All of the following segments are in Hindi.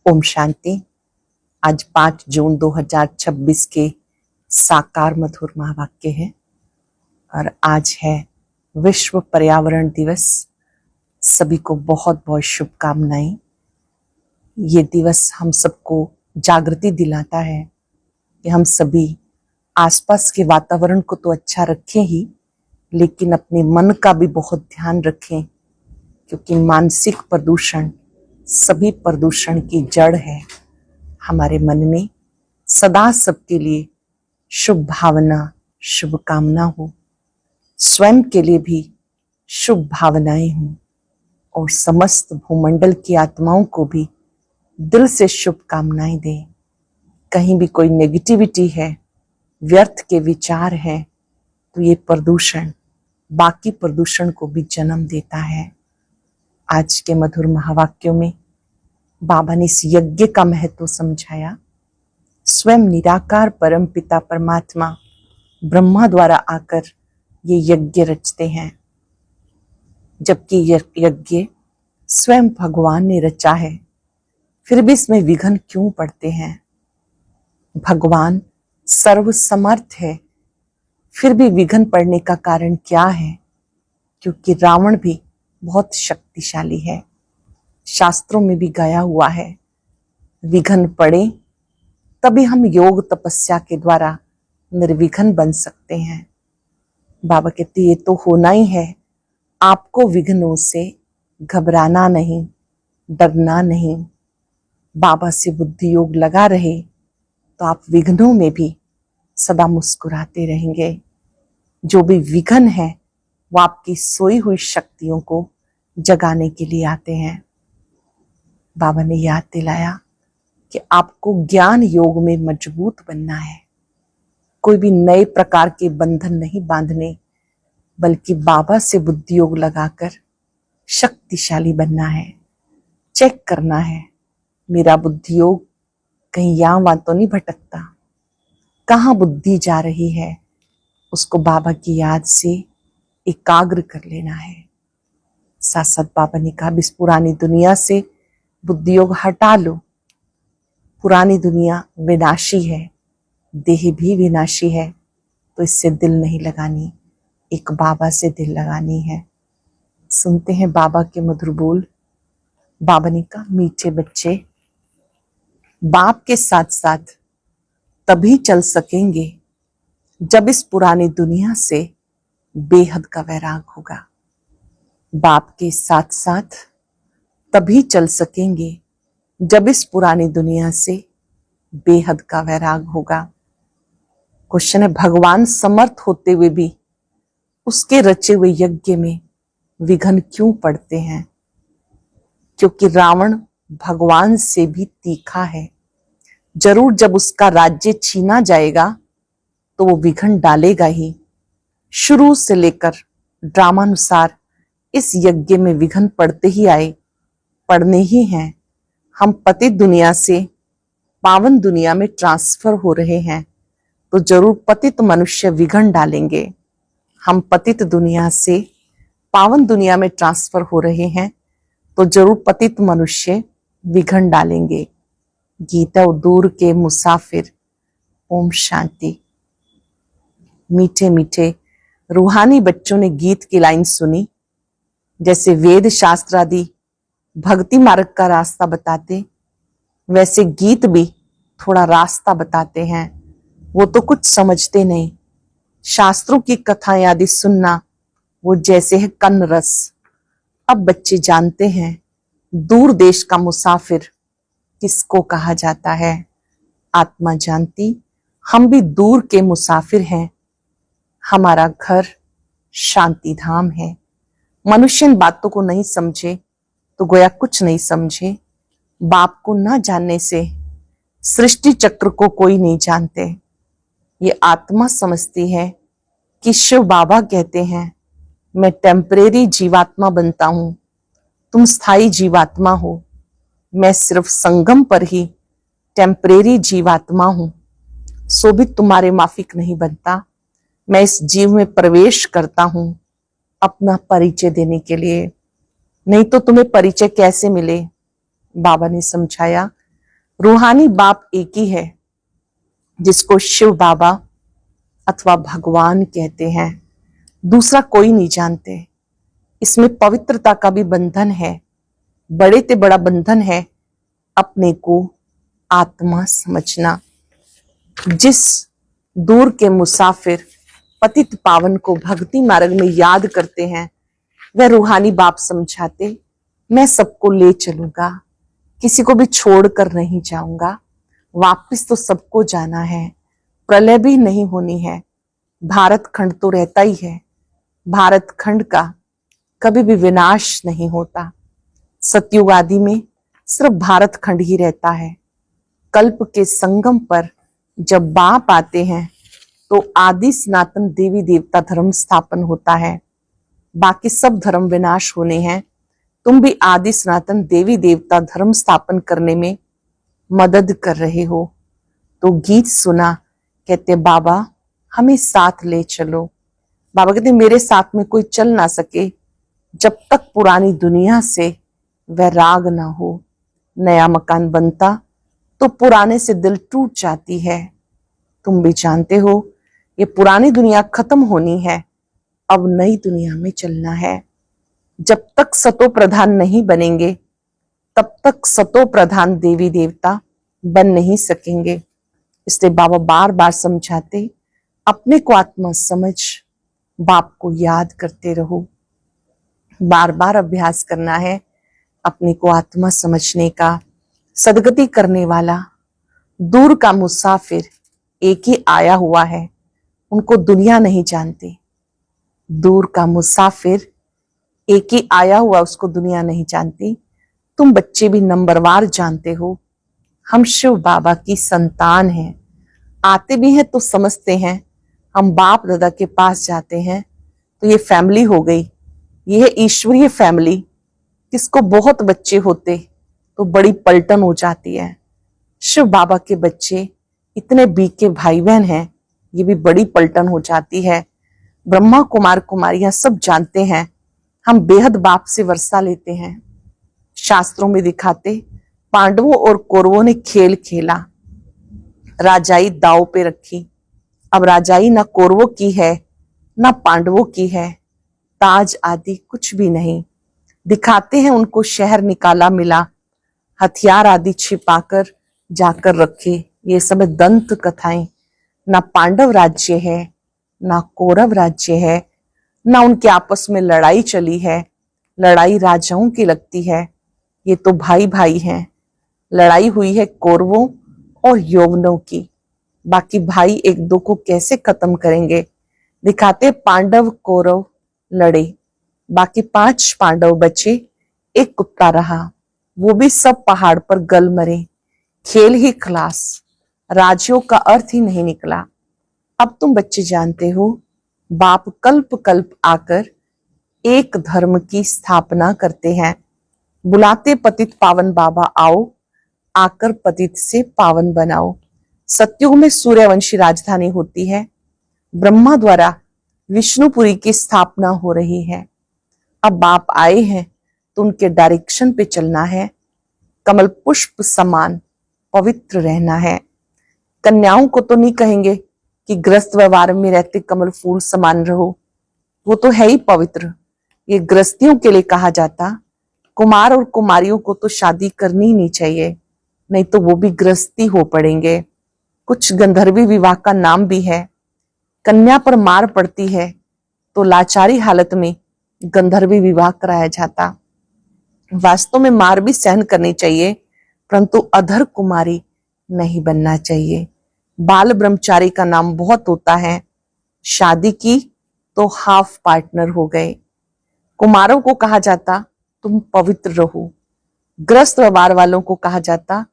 ओम शांति। आज 5 जून 2026 के साकार मधुर महावाक्य है और आज है विश्व पर्यावरण दिवस। सभी को बहुत बहुत शुभकामनाएं। ये दिवस हम सबको जागृति दिलाता है कि हम सभी आसपास के वातावरण को तो अच्छा रखें ही, लेकिन अपने मन का भी बहुत ध्यान रखें, क्योंकि मानसिक प्रदूषण सभी प्रदूषण की जड़ है। हमारे मन में सदा सबके लिए शुभ भावना, शुभकामना हो, स्वयं के लिए भी शुभ भावनाएं हों और समस्त भूमंडल की आत्माओं को भी दिल से शुभकामनाएं दें। कहीं भी कोई नेगेटिविटी है, व्यर्थ के विचार हैं, तो ये प्रदूषण बाकी प्रदूषण को भी जन्म देता है। आज के मधुर महावाक्यों में बाबा ने इस यज्ञ का महत्व समझाया। स्वयं निराकार परम पिता परमात्मा ब्रह्मा द्वारा आकर ये यज्ञ रचते हैं, जबकि यज्ञ स्वयं भगवान ने रचा है, फिर भी इसमें विघ्न क्यों पड़ते हैं? भगवान सर्वसमर्थ है, फिर भी विघ्न पड़ने का कारण क्या है? क्योंकि रावण भी बहुत शक्तिशाली है। शास्त्रों में भी गया हुआ है, विघ्न पड़े तभी हम योग तपस्या के द्वारा निर्विघ्न बन सकते हैं। बाबा कहते ये तो होना ही है, आपको विघ्नों से घबराना नहीं, डरना नहीं। बाबा से बुद्धि योग लगा रहे तो आप विघ्नों में भी सदा मुस्कुराते रहेंगे। जो भी विघ्न है वो आपकी सोई हुई शक्तियों को जगाने के लिए आते हैं। बाबा ने याद दिलाया कि आपको ज्ञान योग में मजबूत बनना है। कोई भी नए प्रकार के बंधन नहीं बांधने, बल्कि बाबा से बुद्धि योग लगाकर शक्तिशाली बनना है। चेक करना है, मेरा बुद्धि योग कहीं यहाँ वहां तो नहीं भटकता, कहाँ बुद्धि जा रही है, उसको बाबा की याद से एकाग्र कर लेना है। साथ साथ बाबा ने कहा इस पुरानी दुनिया से बुद्धि योग हटा लो। पुरानी दुनिया विनाशी है, देह भी विनाशी है, तो इससे दिल नहीं लगानी, एक बाबा से दिल लगानी है। सुनते हैं बाबा के मधुर बोल। बाबा ने कहा मीठे बच्चे, बाप के साथ साथ तभी चल सकेंगे जब इस पुरानी दुनिया से बेहद का वैराग होगा। बाप के साथ साथ तभी चल सकेंगे जब इस पुरानी दुनिया से बेहद का वैराग होगा। क्वेश्चन है, भगवान समर्थ होते हुए भी उसके रचे हुए यज्ञ में विघ्न क्यों पड़ते हैं? क्योंकि रावण भगवान से भी तीखा है। जरूर जब उसका राज्य छीना जाएगा तो वो विघ्न डालेगा ही। शुरू से लेकर ड्रामानुसार इस यज्ञ में विघ्न पड़ते ही आए, पड़ने ही हैं। हम पतित दुनिया से पावन दुनिया में ट्रांसफर हो रहे हैं, तो जरूर पतित मनुष्य विघ्न डालेंगे। हम पतित दुनिया से पावन दुनिया में ट्रांसफर हो रहे हैं, तो जरूर पतित मनुष्य विघ्न डालेंगे। गीता दूर के मुसाफिर। ओम शांति। मीठे मीठे रूहानी बच्चों ने गीत की लाइन सुनी। जैसे वेद शास्त्र आदि भक्ति मार्ग का रास्ता बताते, वैसे गीत भी थोड़ा रास्ता बताते हैं। वो तो कुछ समझते नहीं। शास्त्रों की कथाएं आदि सुनना वो जैसे है कन्न रस। अब बच्चे जानते हैं दूर देश का मुसाफिर किसको कहा जाता है। आत्मा जानती हम भी दूर के मुसाफिर हैं। हमारा घर शांति धाम है। मनुष्य इन बातों को नहीं समझे तो गोया कुछ नहीं समझे। बाप को न जानने से सृष्टि चक्र को कोई नहीं जानते। ये आत्मा समझती है कि शिव बाबा कहते हैं मैं टेम्परेरी जीवात्मा बनता हूं, तुम स्थायी जीवात्मा हो। मैं सिर्फ संगम पर ही टेम्परेरी जीवात्मा हूं, सो भी तुम्हारे माफिक नहीं बनता। मैं इस जीव में प्रवेश करता हूं अपना परिचय देने के लिए, नहीं तो तुम्हें परिचय कैसे मिले? बाबा ने समझाया रूहानी बाप एक ही है, जिसको शिव बाबा अथवा भगवान कहते हैं। दूसरा कोई नहीं जानते। इसमें पवित्रता का भी बंधन है, बड़े ते बड़ा बंधन है अपने को आत्मा समझना। जिस दूर के मुसाफिर पतित पावन को भक्ति मार्ग में याद करते हैं, वह रूहानी बाप समझाते, मैं सबको ले चलूंगा, किसी को भी छोड़ कर नहीं जाऊंगा, वापिस तो सबको जाना है, प्रलय भी नहीं होनी है, भारत खंड तो रहता ही है, भारत खंड का कभी भी विनाश नहीं होता। सतयुग आदि में सिर्फ भारत खंड ही रहता है। कल्प के संगम पर जब बाप आते हैं तो आदि सनातन देवी देवता धर्म स्थापन होता है। बाकी सब धर्म विनाश होने हैं, तुम भी आदि सनातन देवी देवता धर्म स्थापन करने में मदद कर रहे हो। तो गीत सुना, कहते बाबा हमें साथ ले चलो। बाबा कहते मेरे साथ में कोई चल ना सके जब तक पुरानी दुनिया से वैराग ना हो। नया मकान बनता तो पुराने से दिल टूट जाती है। तुम भी जानते हो ये पुरानी दुनिया खत्म होनी है, अब नई दुनिया में चलना है। जब तक सतो प्रधान नहीं बनेंगे तब तक सतो प्रधान देवी देवता बन नहीं सकेंगे। इसलिए बाबा बार बार समझाते, अपने को आत्मा समझ, बाप को याद करते रहो। बार बार अभ्यास करना है अपने को आत्मा समझने का। सदगति करने वाला दूर का मुसाफिर एक ही आया हुआ है, उनको दुनिया नहीं जानती। दूर का मुसाफिर एक ही आया हुआ, उसको दुनिया नहीं जानती। तुम बच्चे भी नंबरवार जानते हो, हम शिव बाबा की संतान हैं। आते भी हैं तो समझते हैं, हम बाप दादा के पास जाते हैं तो ये फैमिली हो गई, ये है ईश्वरीय फैमिली। किसको बहुत बच्चे होते तो बड़ी पलटन हो जाती है। शिव बाबा के बच्चे इतने बीके भाई बहन हैं, ये भी बड़ी पलटन हो जाती है। ब्रह्मा कुमार कुमारियां सब जानते हैं हम बेहद बाप से वर्षा लेते हैं। शास्त्रों में दिखाते, पांडवों और कौरवों ने खेल खेला, राजाई दाव पे रखी। अब राजाई ना कौरवों की है ना पांडवों की है, ताज आदि कुछ भी नहीं। दिखाते हैं उनको शहर निकाला मिला, हथियार आदि छिपाकर जाकर रखे। ये सब दंत कथाएं। ना पांडव राज्य है ना कौरव राज्य है, ना उनके आपस में लड़ाई चली है। लड़ाई राजाओं की लगती है, ये तो भाई भाई हैं। लड़ाई हुई है कौरवों और यौवनों की, बाकी भाई एक दो को कैसे खत्म करेंगे। दिखाते पांडव कौरव लड़े, बाकी 5 पांडव बचे, एक कुत्ता रहा, वो भी सब पहाड़ पर गल मरे। खेल ही खलास, राज्यों का अर्थ ही नहीं निकला। अब तुम बच्चे जानते हो, बाप कल्प कल्प आकर एक धर्म की स्थापना करते हैं। बुलाते पतित पावन बाबा आओ, आकर पतित से पावन बनाओ। सतयुग में सूर्यवंशी राजधानी होती है, ब्रह्मा द्वारा विष्णुपुरी की स्थापना हो रही है। अब बाप आए हैं तो उनके डायरेक्शन पे चलना है। कमल पुष्प समान पवित्र रहना है। कन्याओं को तो नहीं कहेंगे कि गृहस्थ व्यवहार में रहते कमल फूल समान रहो, वो तो है ही पवित्र। ये गृहस्थियों के लिए कहा जाता। कुमार और कुमारियों को तो शादी करनी ही नहीं चाहिए, नहीं तो वो भी गृहस्थी हो पड़ेंगे। कुछ गंधर्वी विवाह का नाम भी है। कन्या पर मार पड़ती है तो लाचारी हालत में गंधर्वी विवाह कराया जाता। वास्तव में मार भी सहन करनी चाहिए, परंतु अधर कुमारी नहीं बनना चाहिए। बाल ब्रह्मचारी का नाम बहुत होता है, शादी की तो हाफ पार्टनर हो गए। कुमारों को कहा जाता तुम पवित्र रहो, ग्रस्त व्यवहार वालों को कहा जाता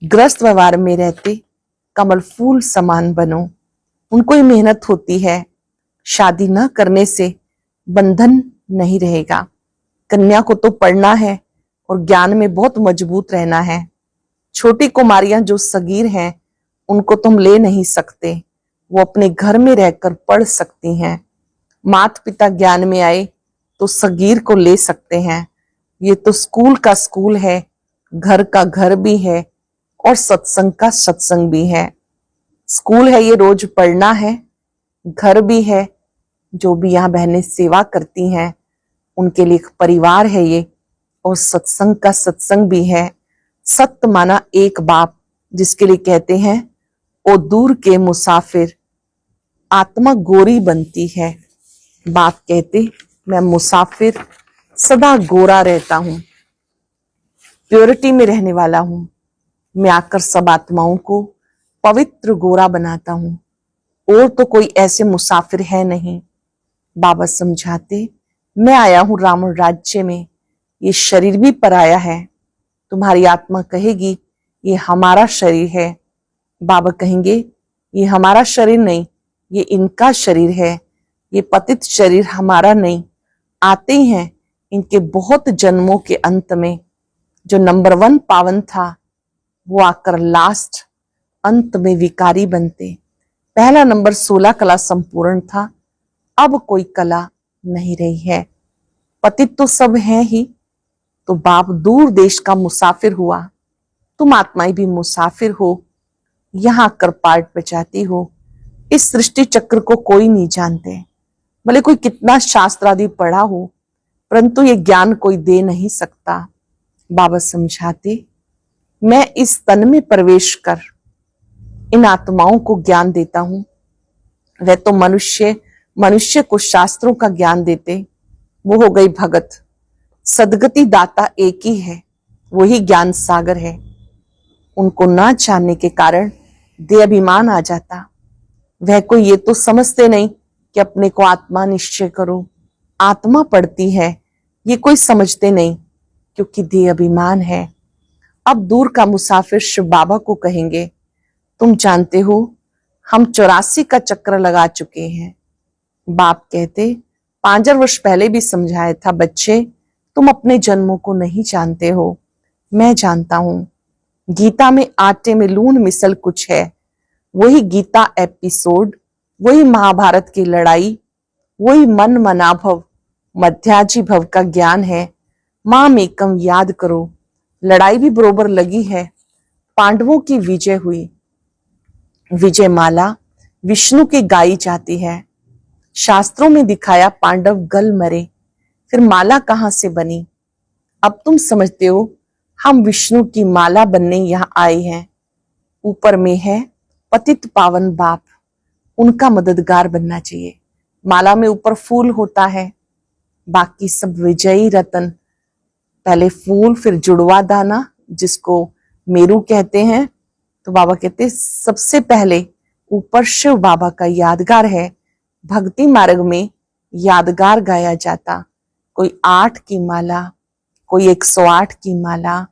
ग्रस्त व्यवहार में रहते कमल फूल समान बनो। उनको ही मेहनत होती है, शादी न करने से बंधन नहीं रहेगा। कन्या को तो पढ़ना है और ज्ञान में बहुत मजबूत रहना है। छोटी कुमारियां जो सगीर हैं उनको तुम ले नहीं सकते, वो अपने घर में रहकर पढ़ सकती हैं। माता पिता ज्ञान में आए तो सगीर को ले सकते हैं। ये तो स्कूल का स्कूल है, घर का घर भी है और सत्संग का सत्संग भी है। स्कूल है, ये रोज पढ़ना है। घर भी है, जो भी यहाँ बहनें सेवा करती हैं उनके लिए एक परिवार है ये। और सत्संग का सत्संग भी है। सत्य माना एक बाप, जिसके लिए कहते हैं ओ दूर के मुसाफिर, आत्मा गोरी बनती है। बाप कहते मैं मुसाफिर सदा गोरा रहता हूं, प्योरिटी में रहने वाला हूं। मैं आकर सब आत्माओं को पवित्र गोरा बनाता हूं, और तो कोई ऐसे मुसाफिर है नहीं। बाबा समझाते मैं आया हूं रावण राज्य में, ये शरीर भी पराया है। तुम्हारी आत्मा कहेगी ये हमारा शरीर है। बाबा कहेंगे ये हमारा शरीर नहीं, ये इनका शरीर है। ये पतित शरीर हमारा नहीं। आते ही हैं इनके बहुत जन्मों के अंत में। जो नंबर 1 पावन था वो आकर लास्ट अंत में विकारी बनते। पहला नंबर 16 कला संपूर्ण था, अब कोई कला नहीं रही है। पतित तो सब हैं ही। तो बाप दूर देश का मुसाफिर हुआ, तुम आत्माएं भी मुसाफिर हो, यहां कर पार्ट बचाती हो। इस सृष्टि चक्र को कोई नहीं जानते, भले कोई कितना शास्त्र आदि पढ़ा हो, परंतु ये ज्ञान कोई दे नहीं सकता। बाबा समझाते मैं इस तन में प्रवेश कर इन आत्माओं को ज्ञान देता हूं। वह तो मनुष्य को शास्त्रों का ज्ञान देते, वो हो गई भगत। सदगति दाता एक ही है, वही ज्ञान सागर है। उनको ना जानने के कारण देह अभिमान आ जाता। वह कोई ये तो समझते नहीं कि अपने को आत्मा निश्चय करो, आत्मा पड़ती है, ये कोई समझते नहीं, क्योंकि देह अभिमान है। अब दूर का मुसाफिर शिव बाबा को कहेंगे तुम जानते हो हम 84 का चक्र लगा चुके हैं। बाप कहते 5 वर्ष पहले भी समझाया था, बच्चे तुम अपने जन्मों को नहीं जानते हो, मैं जानता हूं। गीता में आटे में लूण मिसल कुछ है, वही गीता एपिसोड, वही महाभारत की लड़ाई, वही मन मनाभव मध्याजी भव का ज्ञान है। माम एकम याद करो, लड़ाई भी बरोबर लगी है। पांडवों की विजय हुई, विजय माला विष्णु की गाई जाती है। शास्त्रों में दिखाया पांडव गल मरे, फिर माला कहां से बनी। अब तुम समझते हो हम विष्णु की माला बनने यहां आए हैं। ऊपर में है पतित पावन बाप, उनका मददगार बनना चाहिए। माला में ऊपर फूल होता है, बाकी सब विजयी रतन। पहले फूल, फिर जुड़वा दाना, जिसको मेरू कहते हैं। तो बाबा कहते सबसे पहले ऊपर शिव बाबा का यादगार है। भक्ति मार्ग में यादगार गाया जाता, कोई 8 की माला, कोई 108 की माला,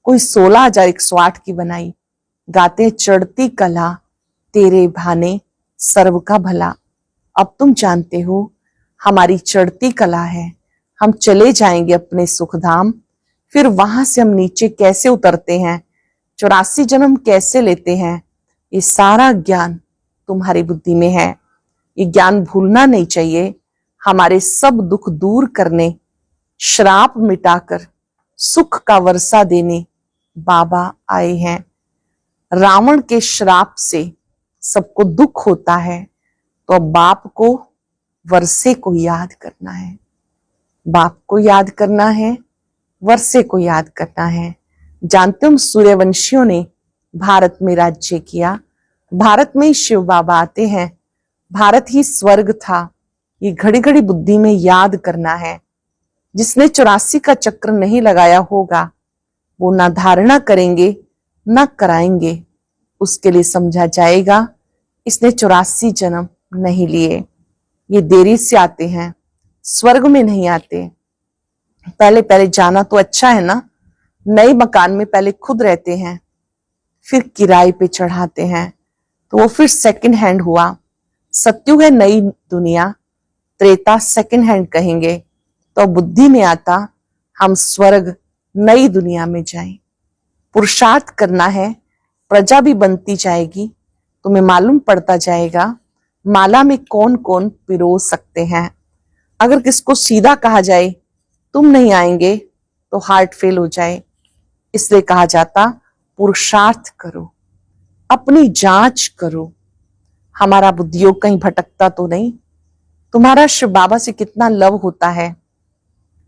कोई 16,108 की बनाई। गाते चढ़ती कला तेरे भाने सर्व का भला। अब तुम जानते हो हमारी चढ़ती कला है, हम चले जाएंगे अपने सुखधाम। फिर वहां से हम नीचे कैसे उतरते हैं, 84 जन्म कैसे लेते हैं, ये सारा ज्ञान तुम्हारी बुद्धि में है। ये ज्ञान भूलना नहीं चाहिए। हमारे सब दुख दूर करने, श्राप मिटाकर सुख का वर्षा देने बाबा आए हैं। रावण के श्राप से सबको दुख होता है, तो अब बाप को वर्षे को याद करना है। बाप को याद करना है, वर्षे को याद करना है। जानते हो सूर्यवंशियों ने भारत में राज्य किया, भारत में ही शिव बाबा आते हैं, भारत ही स्वर्ग था। ये घड़ी घड़ी बुद्धि में याद करना है। जिसने 84 का चक्र नहीं लगाया होगा वो ना धारणा करेंगे ना कराएंगे। उसके लिए समझा जाएगा इसने 84 जन्म नहीं लिए, ये देरी से आते हैं, स्वर्ग में नहीं आते। पहले पहले जाना तो अच्छा है ना। नए मकान में पहले खुद रहते हैं, फिर किराए पे चढ़ाते हैं, तो वो फिर सेकंड हैंड हुआ। सत्युग है नई दुनिया, त्रेता सेकंड हैंड कहेंगे। तो बुद्धि में आता हम स्वर्ग नई दुनिया में जाएं। पुरुषार्थ करना है, प्रजा भी बनती जाएगी। तुम्हें मालूम पड़ता जाएगा माला में कौन कौन पिरो सकते हैं। अगर किसको सीधा कहा जाए तुम नहीं आएंगे तो हार्ट फेल हो जाए, इसलिए कहा जाता पुरुषार्थ करो, अपनी जांच करो, हमारा बुद्धियोग कहीं भटकता तो नहीं। तुम्हारा शिव बाबा से कितना लव होता है,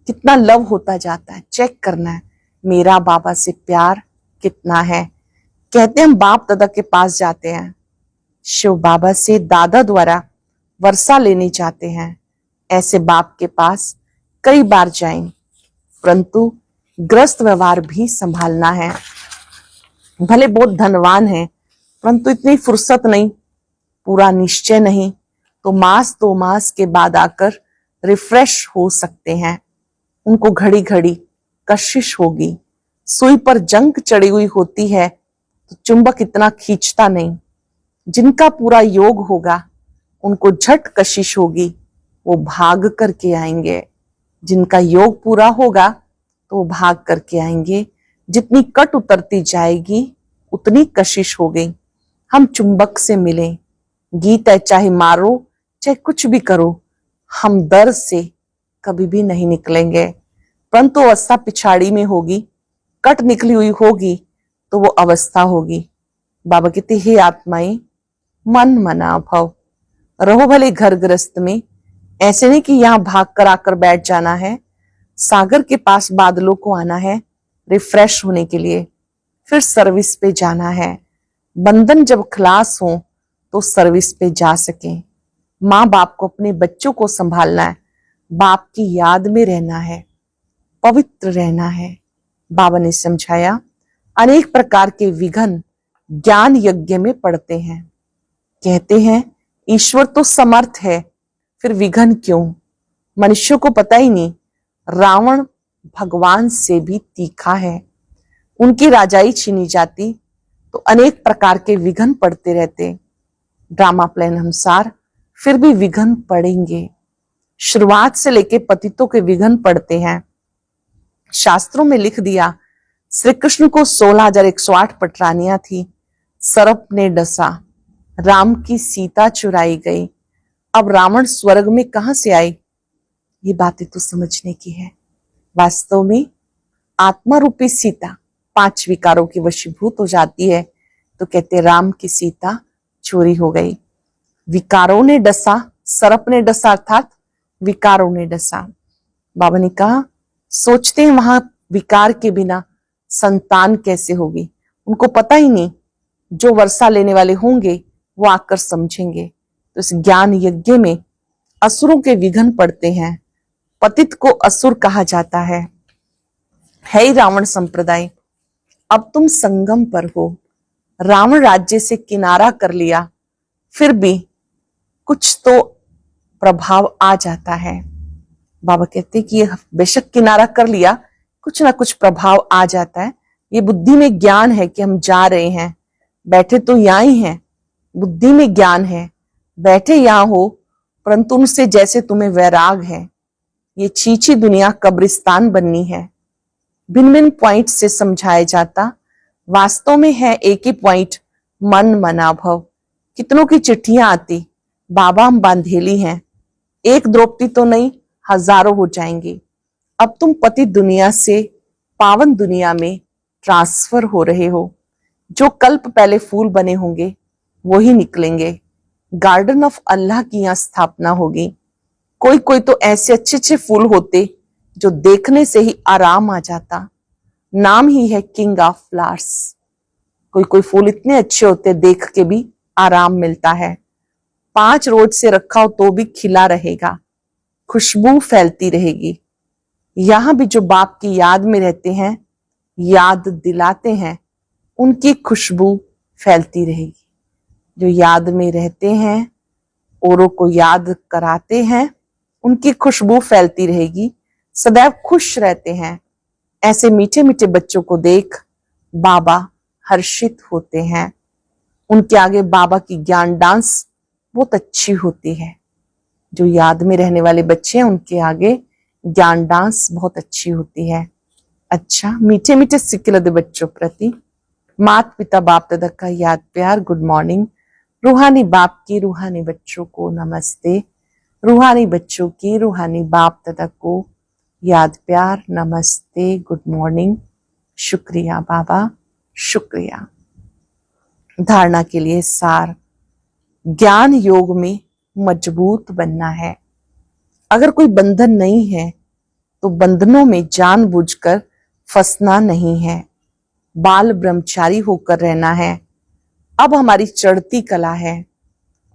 कितना लव होता जाता है, चेक करना है। मेरा बाबा से प्यार कितना है। कहते हैं हम बाप दादा के पास जाते हैं, शिव बाबा से दादा द्वारा वर्षा लेने जाते हैं। ऐसे बाप के पास कई बार जाएं, परंतु ग्रस्त व्यवहार भी संभालना है। भले बहुत धनवान है, परंतु इतनी फुर्सत नहीं, पूरा निश्चय नहीं, तो मास 2 मास के बाद आकर रिफ्रेश हो सकते हैं। उनको घड़ी घड़ी कशिश होगी। सुई पर जंग चढ़ी हुई होती है तो चुंबक इतना खींचता नहीं। जिनका पूरा योग होगा उनको झट कशिश होगी, वो भाग करके आएंगे। जिनका योग पूरा होगा तो वो भाग करके आएंगे। जितनी कट उतरती जाएगी उतनी कशिश हो गई। हम चुंबक से मिले, गीत है चाहे मारो चाहे कुछ भी करो, हम दर से कभी भी नहीं निकलेंगे। परंतु अवस्था पिछाड़ी में होगी, कट निकली हुई होगी तो वो अवस्था होगी। बाबा कहते हे आत्माएं, मन मना भव, रहो भले घर गृहस्थ में, ऐसे नहीं कि यहां भाग कर आकर बैठ जाना है। सागर के पास बादलों को आना है रिफ्रेश होने के लिए, फिर सर्विस पे जाना है। बंधन जब खलास हो तो सर्विस पे जा सके। माँ बाप को, अपने बच्चों को संभालना है, बाप की याद में रहना है, पवित्र रहना है। बाबा ने समझाया अनेक प्रकार के विघ्न ज्ञान यज्ञ में पड़ते हैं। कहते हैं ईश्वर तो समर्थ है, फिर विघ्न क्यों? मनुष्य को पता ही नहीं, रावण भगवान से भी तीखा है। उनकी राजाई छीनी जाती तो अनेक प्रकार के विघ्न पड़ते रहते। ड्रामा प्लान अनुसार फिर भी विघ्न पड़ेंगे। शुरुआत से लेके पतितों के विघ्न पड़ते हैं। शास्त्रों में लिख दिया, श्री कृष्ण को 16,108 पटरानियां थी, सर्प ने डसा, राम की सीता चुराई गई। अब रावण स्वर्ग में कहां से आई? ये बातें तो समझने की है। वास्तव में आत्मा रूपी सीता 5 विकारों की वशीभूत हो जाती है तो कहते राम की सीता चोरी हो गई। विकारों ने डसा, सर्प ने डसा, अर्थात विकारों ने डसा। बाबा ने कहा सोचते हैं वहां विकार के बिना संतान कैसे होगी। उनको पता ही नहीं, जो वर्षा लेने वाले होंगे वो आकर समझेंगे। तो इस ज्ञान यज्ञ में असुरों के विघ्न पड़ते हैं। पतित को असुर कहा जाता है ही रावण संप्रदाय। अब तुम संगम पर हो, रावण राज्य से किनारा कर लिया, फिर भी कुछ तो प्रभाव आ जाता है। बाबा कहते कि ये बेशक किनारा कर लिया, कुछ ना कुछ प्रभाव आ जाता है। ये बुद्धि में ज्ञान है कि हम जा रहे हैं, बैठे तो यहां ही हैं। बुद्धि में ज्ञान है, बैठे यहां हो, परंतु उनसे जैसे तुम्हें वैराग है। ये चीची दुनिया कब्रिस्तान बननी है। भिन्न भिन्न पॉइंट से समझाया जाता, वास्तव में है एक ही पॉइंट, मन मना भव। कितनों की चिट्ठियां आती, बाबा हम बांधेली हैं, एक द्रौपदी तो नहीं, हजारों हो जाएंगी। अब तुम पति दुनिया से पावन दुनिया में ट्रांसफर हो रहे हो। जो कल्प पहले फूल बने होंगे वो ही निकलेंगे। गार्डन ऑफ अल्लाह की यहाँ स्थापना होगी। कोई कोई तो ऐसे अच्छे अच्छे फूल होते जो देखने से ही आराम आ जाता। नाम ही है किंग ऑफ फ्लावर्स। कोई कोई फूल इतने अच्छे होते देख के भी आराम मिलता है। 5 रोज से रखा हो तो भी खिला रहेगा, खुशबू फैलती रहेगी। यहां भी जो बाप की याद में रहते हैं, याद दिलाते हैं, उनकी खुशबू फैलती रहेगी। जो याद में रहते हैं, औरों को याद कराते हैं, उनकी खुशबू फैलती रहेगी, सदैव खुश रहते हैं। ऐसे मीठे मीठे बच्चों को देख बाबा हर्षित होते हैं। उनके आगे बाबा की ज्ञान डांस बहुत अच्छी होती है। जो याद में रहने वाले बच्चे हैं उनके आगे ज्ञान डांस बहुत अच्छी होती है। अच्छा, मीठे मीठे सिक्किलद बच्चों प्रति माता पिता बाप दादा का याद प्यार, गुड मॉर्निंग। रूहानी बाप की रूहानी बच्चों को नमस्ते। रूहानी बच्चों की रूहानी बाप दादा को याद प्यार, नमस्ते, गुड मॉर्निंग, शुक्रिया बाबा, शुक्रिया। धारणा के लिए सार, ज्ञान योग में मजबूत बनना है। अगर कोई बंधन नहीं है तो बंधनों में जानबूझकर फंसना नहीं है। बाल ब्रह्मचारी होकर रहना है। अब हमारी चढ़ती कला है।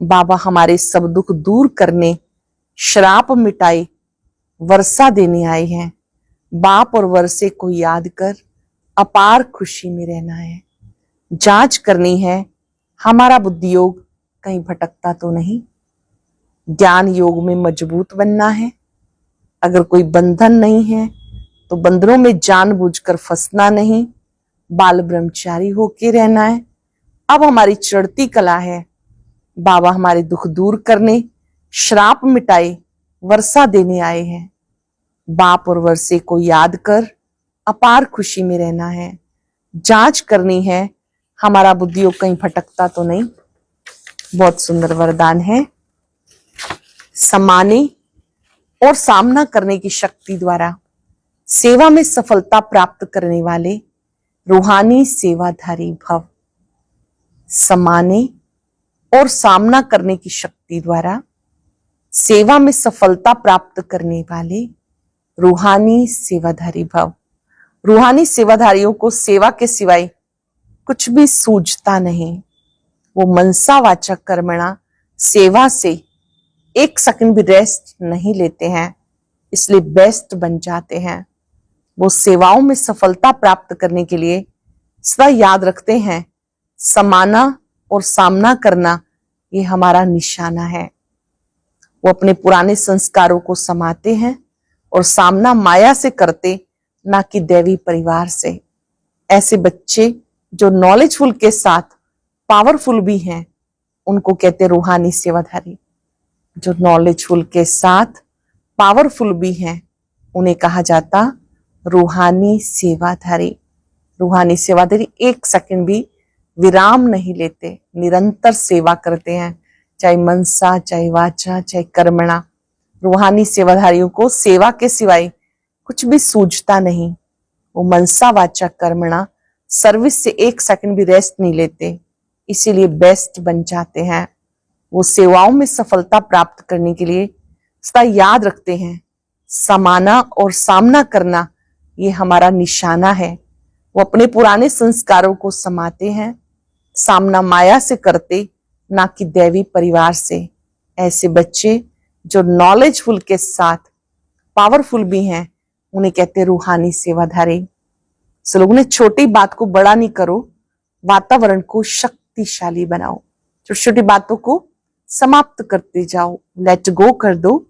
बाबा हमारे सब दुख दूर करने, श्राप मिटाए, वर्षा देने आए हैं। बाप और वर्षे को याद कर अपार खुशी में रहना है। जांच करनी है हमारा बुद्धि योग कहीं भटकता तो नहीं। ज्ञान योग में मजबूत बनना है। अगर कोई बंधन नहीं है तो बंधनों में जानबूझकर फंसना नहीं। बाल ब्रह्मचारी होके रहना है। अब हमारी चढ़ती कला है। बाबा हमारे दुख दूर करने, श्राप मिटाए, वर्षा देने आए हैं। बाप और वर्षे को याद कर अपार खुशी में रहना है। जांच करनी है हमारा बुद्धि योग कहीं भटकता तो नहीं। बहुत सुंदर वरदान है। समाने और सामना करने की शक्ति द्वारा सेवा में सफलता प्राप्त करने वाले रूहानी सेवाधारी भव। समाने और सामना करने की शक्ति द्वारा सेवा में सफलता प्राप्त करने वाले रूहानी सेवाधारी भव। रूहानी सेवाधारियों को सेवा के सिवाय कुछ भी सूझता नहीं। वो मनसा वाचा कर्मणा सेवा से एक सेकंड भी रेस्ट नहीं लेते हैं, इसलिए बेस्ट बन जाते हैं। वो सेवाओं में सफलता प्राप्त करने के लिए सदा याद रखते हैं, समाना और सामना करना ये हमारा निशाना है। वो अपने पुराने संस्कारों को समाते हैं और सामना माया से करते, ना कि दैवी परिवार से। ऐसे बच्चे जो नॉलेजफुल के साथ पावरफुल भी हैं, उनको कहते रूहानी सेवाधारी। जो नॉलेजफुल के साथ पावरफुल भी हैं, उन्हें कहा जाता रूहानी सेवाधारी। रूहानी सेवाधारी एक सेकंड भी विराम नहीं लेते, निरंतर सेवा करते हैं, चाहे मनसा, चाहे वाचा, चाहे कर्मणा। रूहानी सेवाधारियों को सेवा के सिवाय कुछ भी सूझता नहीं। वो मनसा वाचा कर्मणा सर्विस से एक सेकंड भी रेस्ट नहीं लेते, इसीलिए बेस्ट बन जाते हैं। वो सेवाओं में सफलता प्राप्त करने के लिए सदा याद रखते हैं, समाना और सामना करना ये हमारा निशाना है। वो अपने पुराने संस्कारों को समाते हैं, सामना माया से करते, ना कि दैवी परिवार से। ऐसे बच्चे जो नॉलेजफुल के साथ पावरफुल भी हैं, उन्हें कहते रूहानी सेवाधारी। सो लोगों ने छोटी बात को बड़ा नहीं करो, वातावरण को शक्तिशाली बनाओ। छोटी छोटी बातों को समाप्त करते जाओ, लेट गो कर दो,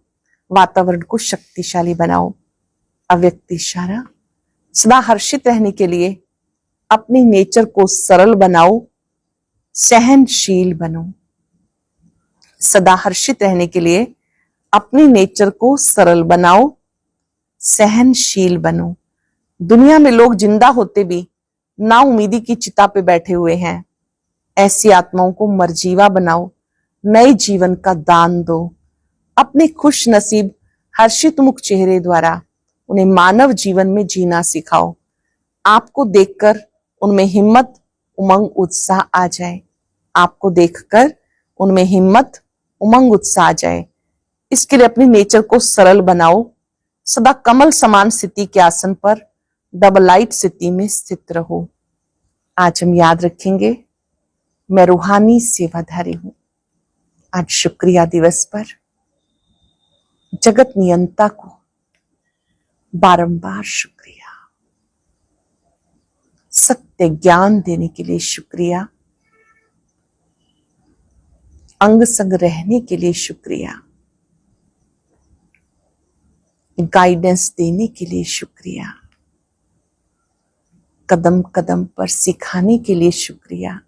वातावरण को शक्तिशाली बनाओ। अव्यक्त इशारा, सदा हर्षित रहने के लिए अपनी नेचर को सरल बनाओ, सहनशील बनो। सदा हर्षित रहने के लिए अपनी नेचर को सरल बनाओ, सहनशील बनो। दुनिया में लोग जिंदा होते भी ना उम्मीदी की चिता पे बैठे हुए हैं। ऐसी आत्माओं को मरजीवा बनाओ, नए जीवन का दान दो। अपने खुश नसीब हर्षित मुख चेहरे द्वारा उन्हें मानव जीवन में जीना सिखाओ। आपको देखकर उनमें हिम्मत, उमंग, उत्साह आ जाए। आपको देखकर उनमें हिम्मत, उमंग, उत्साह आ जाए। इसके लिए अपनी नेचर को सरल बनाओ। सदा कमल समान स्थिति के आसन पर डबल लाइट स्थिति में स्थित रहो। आज हम याद रखेंगे, मैं रूहानी सेवाधारी हूं। आज शुक्रिया दिवस पर जगत नियंता को बारंबार शुक्रिया। सत्य ज्ञान देने के लिए शुक्रिया। अंग संग रहने के लिए शुक्रिया। गाइडेंस देने के लिए शुक्रिया। कदम कदम पर सिखाने के लिए शुक्रिया।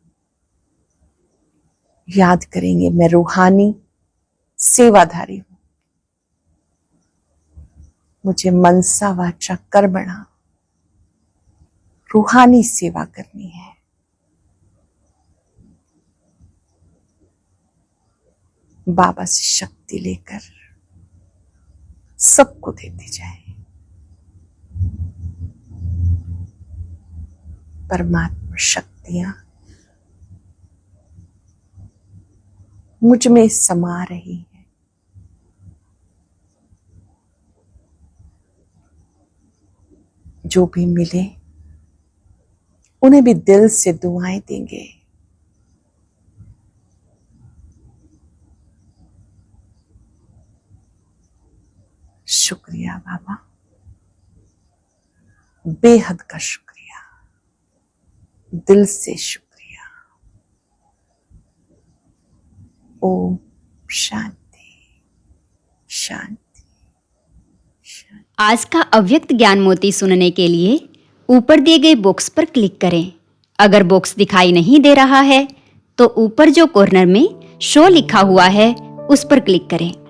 याद करेंगे, मैं रूहानी सेवाधारी हूं। मुझे मनसा वाचा कर्मणा रूहानी सेवा करनी है। बाबा से शक्ति लेकर सबको देते जाए। परमात्मा शक्तियां मुझ में समा रही है। जो भी मिले उन्हें भी दिल से दुआएं देंगे। शुक्रिया बाबा, बेहद का शुक्रिया, दिल से शुक्रिया। ओम शांति शांति शांति। आज का अव्यक्त ज्ञान मोती सुनने के लिए ऊपर दिए गए बॉक्स पर क्लिक करें। अगर बॉक्स दिखाई नहीं दे रहा है तो ऊपर जो कॉर्नर में शो लिखा हुआ है उस पर क्लिक करें।